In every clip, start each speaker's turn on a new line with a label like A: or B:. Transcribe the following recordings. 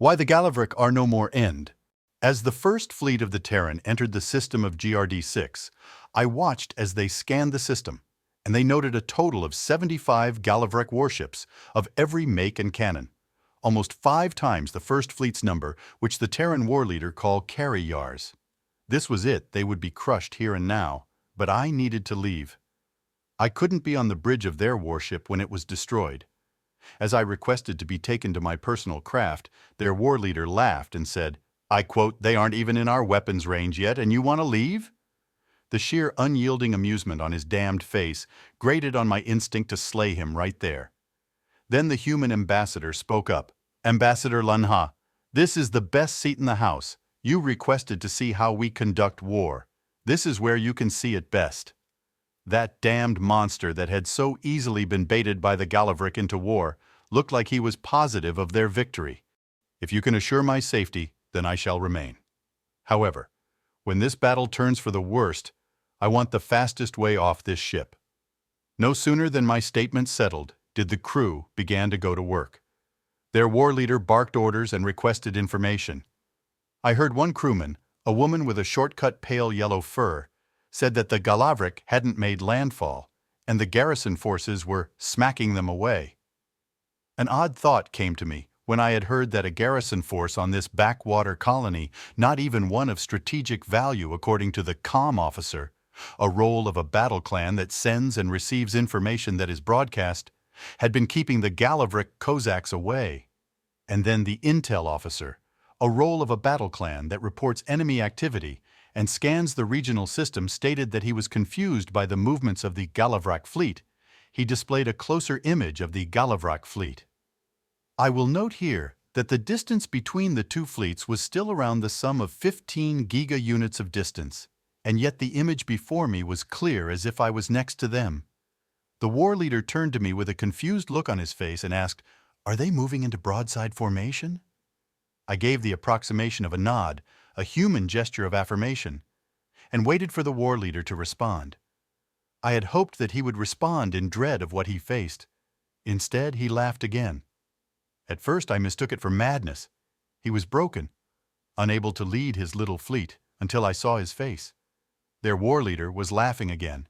A: Why the Galavrck are no more end. As the first fleet of the Terran entered the system of GRD-6, I watched as they scanned the system, and they noted a total of 75 Galavrck warships of every make and cannon, almost 5 times the first fleet's number, which the Terran war leader called carry yars. This was it, they would be crushed here and now, but I needed to leave. I couldn't be on the bridge of their warship when it was destroyed. As I requested to be taken to my personal craft, their war leader laughed and said, I quote, "They aren't even in our weapons range yet, and you want to leave?" The sheer unyielding amusement on his damned face grated on my instinct to slay him right there. Then the human ambassador spoke up. Ambassador Lanha, this is the best seat in the house. You requested to see how we conduct war. This is where you can see it best. That damned monster that had so easily been baited by the Galavrck into war looked like he was positive of their victory. If you can assure my safety, then I shall remain. However, when this battle turns for the worst, I want the fastest way off this ship. No sooner than my statement settled did the crew begin to go to work. Their war leader barked orders and requested information. I heard one crewman, a woman with a short-cut pale yellow fur, said that the Galavrck hadn't made landfall, and the garrison forces were smacking them away. An odd thought came to me when I had heard that a garrison force on this backwater colony, not even one of strategic value according to the comm officer, a role of a battle clan that sends and receives information that is broadcast, had been keeping the Galavrck Cossacks away. And then the intel officer, a role of a battle clan that reports enemy activity and scans the regional system, stated that he was confused by the movements of the Galavrck fleet. He displayed a closer image of the Galavrck fleet. I will note here that the distance between the two fleets was still around the sum of 15 giga-units of distance, and yet the image before me was clear as if I was next to them. The war leader turned to me with a confused look on his face and asked, "Are they moving into broadside formation?" I gave the approximation of a nod, a human gesture of affirmation, and waited for the war leader to respond. I had hoped that he would respond in dread of what he faced. Instead, he laughed again. At first, I mistook it for madness. He was broken, unable to lead his little fleet, until I saw his face. Their war leader was laughing again.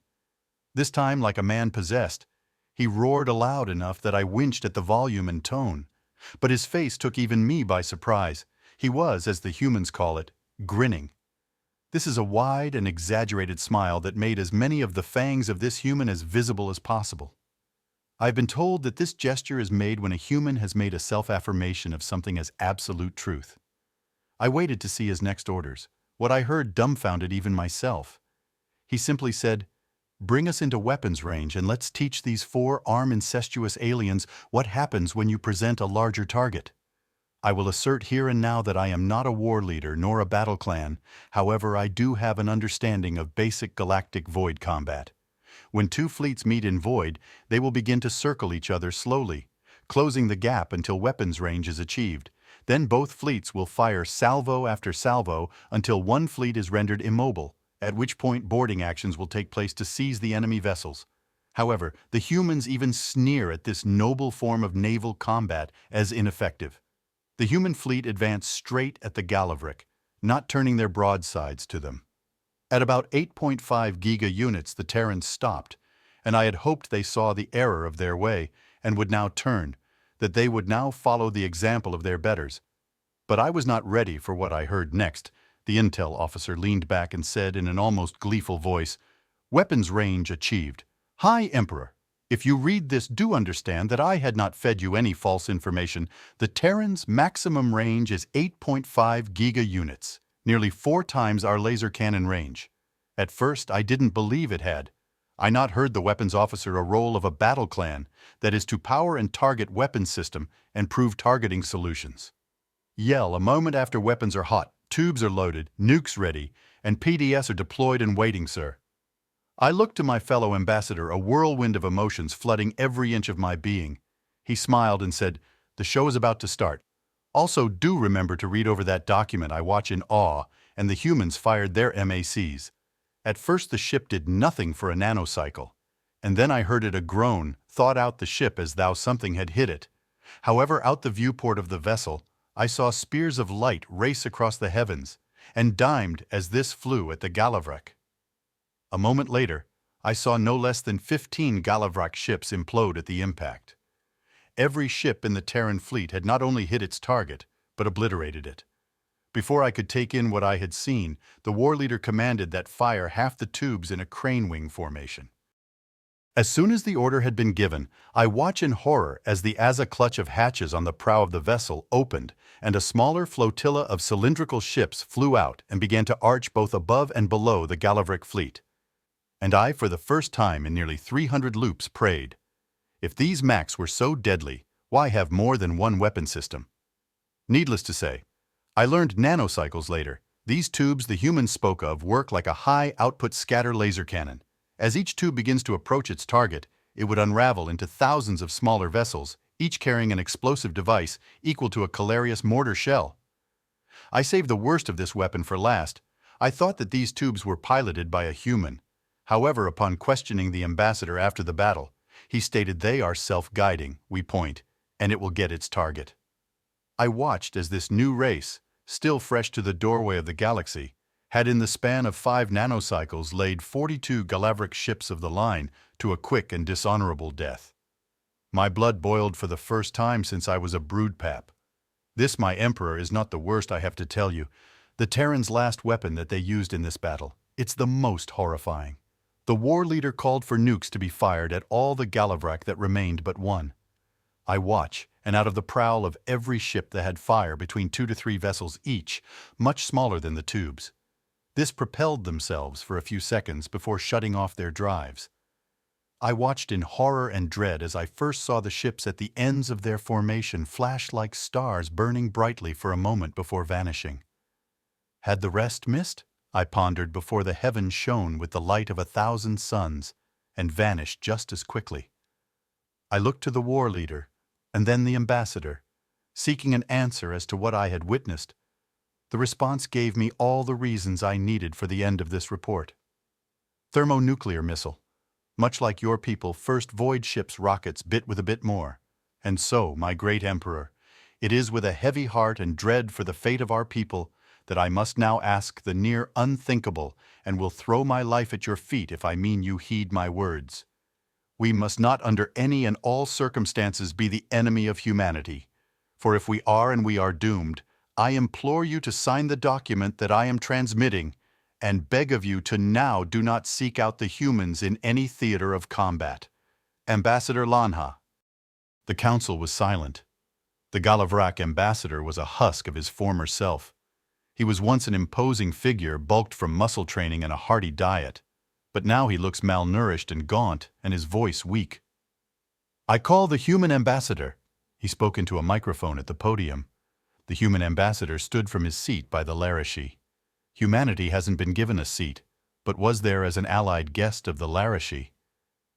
A: This time, like a man possessed, he roared aloud enough that I winced at the volume and tone. But his face took even me by surprise. He was, as the humans call it, grinning. This is a wide and exaggerated smile that made as many of the fangs of this human as visible as possible. I've been told that this gesture is made when a human has made a self-affirmation of something as absolute truth. I waited to see his next orders. What I heard dumbfounded even myself. He simply said, "Bring us into weapons range and let's teach these 4 incestuous aliens what happens when you present a larger target." I will assert here and now that I am not a war leader nor a battle clan. However, I do have an understanding of basic galactic void combat. When 2 fleets meet in void, they will begin to circle each other slowly, closing the gap until weapons range is achieved. Then both fleets will fire salvo after salvo until one fleet is rendered immobile, at which point boarding actions will take place to seize the enemy vessels. However, the humans even sneer at this noble form of naval combat as ineffective. The human fleet advanced straight at the Galavrck, not turning their broadsides to them. At about 8.5 giga-units, the Terrans stopped, and I had hoped they saw the error of their way and would now turn, that they would now follow the example of their betters. But I was not ready for what I heard next. The intel officer leaned back and said in an almost gleeful voice, "Weapons range achieved. High Emperor, if you read this, do understand that I had not fed you any false information. The Terran's maximum range is 8.5 giga-units, nearly 4 times our laser cannon range. At first, I didn't believe it had. I not heard the weapons officer a role of a battle clan, that is to power and target weapons system and prove targeting solutions. Yell a moment after weapons are hot, tubes are loaded, nukes ready, and PDS are deployed and waiting, sir." I looked to my fellow ambassador, a whirlwind of emotions flooding every inch of my being. He smiled and said, "The show is about to start. Also, do remember to read over that document." I watch in awe, and the humans fired their MACs. At first the ship did nothing for a nanocycle, and then I heard it a groan, thawed out the ship as though something had hit it. However, out the viewport of the vessel, I saw spears of light race across the heavens, and dimed as this flew at the Galavrck. A moment later, I saw no less than 15 Galavrck ships implode at the impact. Every ship in the Terran fleet had not only hit its target, but obliterated it. Before I could take in what I had seen, the war leader commanded that fire half the tubes in a crane wing formation. As soon as the order had been given, I watched in horror as the clutch of hatches on the prow of the vessel opened and a smaller flotilla of cylindrical ships flew out and began to arch both above and below the Galavrck fleet. And I, for the first time in nearly 300 loops, prayed, if these Macs were so deadly, why have more than one weapon system? Needless to say, I learned nanocycles later. These tubes the humans spoke of work like a high-output scatter laser cannon. As each tube begins to approach its target, it would unravel into thousands of smaller vessels, each carrying an explosive device equal to a Calarius mortar shell. I saved the worst of this weapon for last. I thought that these tubes were piloted by a human. However, upon questioning the ambassador after the battle, he stated they are self-guiding, we point, and it will get its target. I watched as this new race, still fresh to the doorway of the galaxy, had in the span of 5 nanocycles laid 42 Galavrck ships of the line to a quick and dishonorable death. My blood boiled for the first time since I was a broodpap. This, my emperor, is not the worst I have to tell you. The Terrans' last weapon that they used in this battle. It's the most horrifying. The war leader called for nukes to be fired at all the Galavrck that remained but one. I watch, and out of the prow of every ship that had fire between 2 to 3 vessels each, much smaller than the tubes. This propelled themselves for a few seconds before shutting off their drives. I watched in horror and dread as I first saw the ships at the ends of their formation flash like stars burning brightly for a moment before vanishing. Had the rest missed? I pondered before the heavens shone with the light of 1,000 suns and vanished just as quickly. I looked to the war leader, and then the ambassador, seeking an answer as to what I had witnessed. The response gave me all the reasons I needed for the end of this report. Thermonuclear missile. Much like your people, first void ships' rockets bit with a bit more. And so, my great emperor, it is with a heavy heart and dread for the fate of our people that I must now ask the near unthinkable and will throw my life at your feet if I mean you heed my words. We must not under any and all circumstances be the enemy of humanity. For if we are and we are doomed, I implore you to sign the document that I am transmitting and beg of you to now do not seek out the humans in any theater of combat. Ambassador Lanha. The council was silent. The Galavrck ambassador was a husk of his former self. He was once an imposing figure bulked from muscle training and a hearty diet. But now he looks malnourished and gaunt, and his voice weak. I call the human ambassador. He spoke into a microphone at the podium. The human ambassador stood from his seat by the Larashi. Humanity hasn't been given a seat, but was there as an allied guest of the Larashi.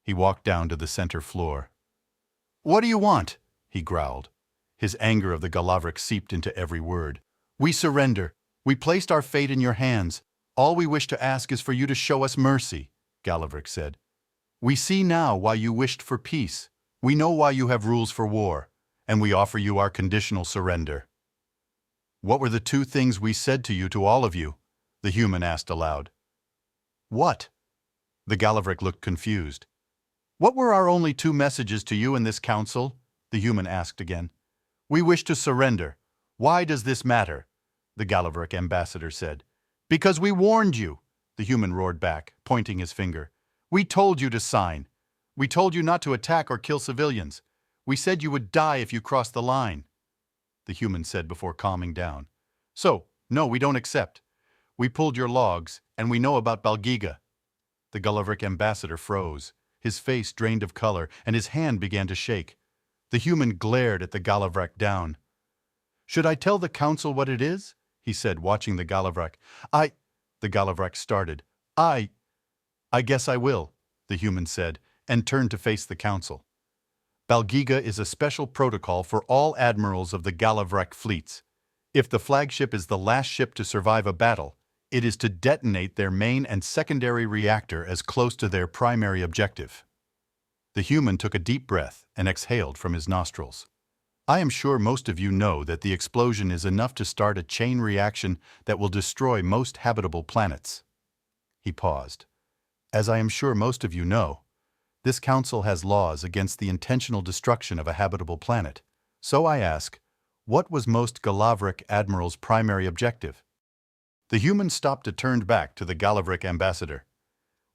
A: He walked down to the center floor. What do you want? He growled. His anger of the Galavrck seeped into every word. We surrender. We placed our fate in your hands. All we wish to ask is for you to show us mercy, Galavrck said. We see now why you wished for peace. We know why you have rules for war, and we offer you our conditional surrender. What were the 2 things we said to you, to all of you? The human asked aloud. What? The Galavrck looked confused. What were our only 2 messages to you in this council? The human asked again. We wish to surrender. Why does this matter? The Galavrck ambassador said. Because we warned you, the human roared back, pointing his finger. We told you to sign. We told you not to attack or kill civilians. We said you would die if you crossed the line. The human said before calming down. So, no, we don't accept. We pulled your logs, and we know about Balgiga. The Galavrck ambassador froze. His face drained of color, and his hand began to shake. The human glared at the Galavrck down. Should I tell the council what it is? He said, watching the Galavrck. The Galavrck started. I guess I will, the human said, and turned to face the council. Balgiga is a special protocol for all admirals of the Galavrck fleets. If the flagship is the last ship to survive a battle, it is to detonate their main and secondary reactor as close to their primary objective. The human took a deep breath and exhaled from his nostrils. I am sure most of you know that the explosion is enough to start a chain reaction that will destroy most habitable planets. He paused. As I am sure most of you know, this council has laws against the intentional destruction of a habitable planet. So I ask, what was most Galavrck Admiral's primary objective? The human stopped and turned back to the Galavrck ambassador.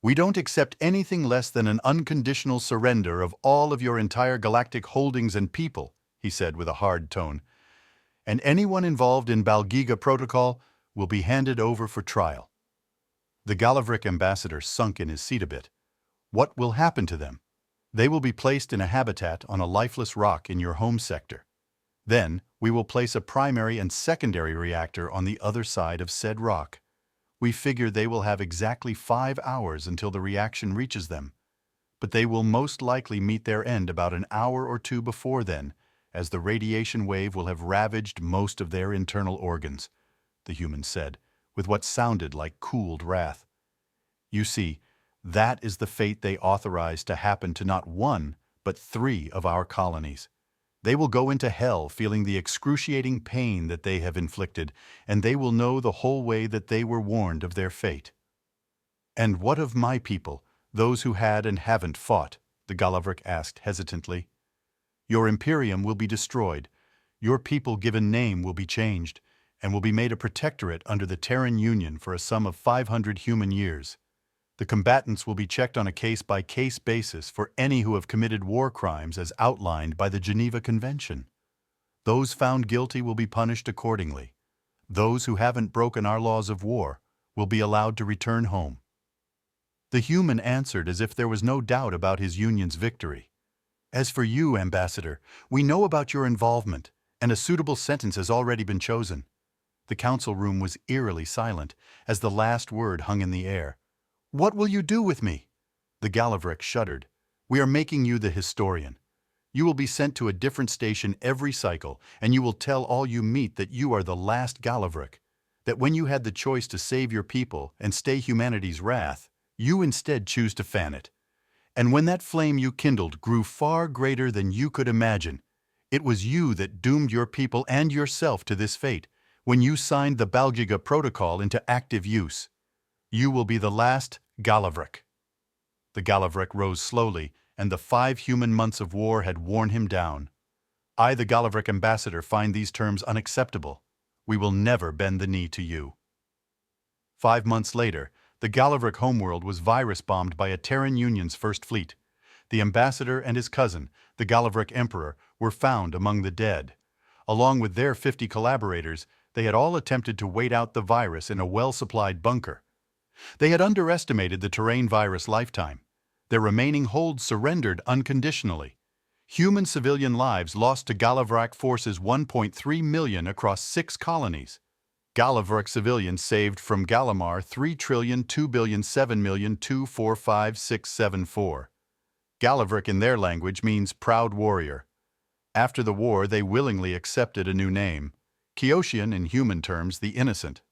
A: We don't accept anything less than an unconditional surrender of all of your entire galactic holdings and people, he said with a hard tone. And anyone involved in Balgiga Protocol will be handed over for trial. The Galavrck ambassador sunk in his seat a bit. What will happen to them? They will be placed in a habitat on a lifeless rock in your home sector. Then, we will place a primary and secondary reactor on the other side of said rock. We figure they will have exactly 5 hours until the reaction reaches them. But they will most likely meet their end about an hour or two before then, as the radiation wave will have ravaged most of their internal organs, the human said, with what sounded like cooled wrath. You see, that is the fate they authorized to happen to not 1, but 3 of our colonies. They will go into hell feeling the excruciating pain that they have inflicted, and they will know the whole way that they were warned of their fate. And what of my people, those who had and haven't fought? The Galavrck asked hesitantly. Your Imperium will be destroyed, your people given name will be changed, and will be made a protectorate under the Terran Union for a sum of 500 human years. The combatants will be checked on a case-by-case basis for any who have committed war crimes as outlined by the Geneva Convention. Those found guilty will be punished accordingly. Those who haven't broken our laws of war will be allowed to return home. The human answered as if there was no doubt about his union's victory. As for you, Ambassador, we know about your involvement, and a suitable sentence has already been chosen. The council room was eerily silent as the last word hung in the air. What will you do with me? The Galavrck shuddered. We are making you the historian. You will be sent to a different station every cycle, and you will tell all you meet that you are the last Galavrck, that when you had the choice to save your people and stay humanity's wrath, you instead choose to fan it. And when that flame you kindled grew far greater than you could imagine, it was you that doomed your people and yourself to this fate when you signed the Balgiga Protocol into active use. You will be the last Galavrck. The Galavrck rose slowly, and the 5 human months of war had worn him down. I, the Galavrck ambassador, find these terms unacceptable. We will never bend the knee to you. 5 months later, the Galavrck homeworld was virus-bombed by a Terran Union's first fleet. The ambassador and his cousin, the Galavrck Emperor, were found among the dead. Along with their 50 collaborators, they had all attempted to wait out the virus in a well-supplied bunker. They had underestimated the terrain virus lifetime. Their remaining holds surrendered unconditionally. Human civilian lives lost to Galavrck forces 1.3 million across 6 colonies. Galavrck civilians saved from Galamar 3,2,007,245,674. Galavrck in their language means proud warrior. After the war, they willingly accepted a new name, Kyotian in human terms, the innocent.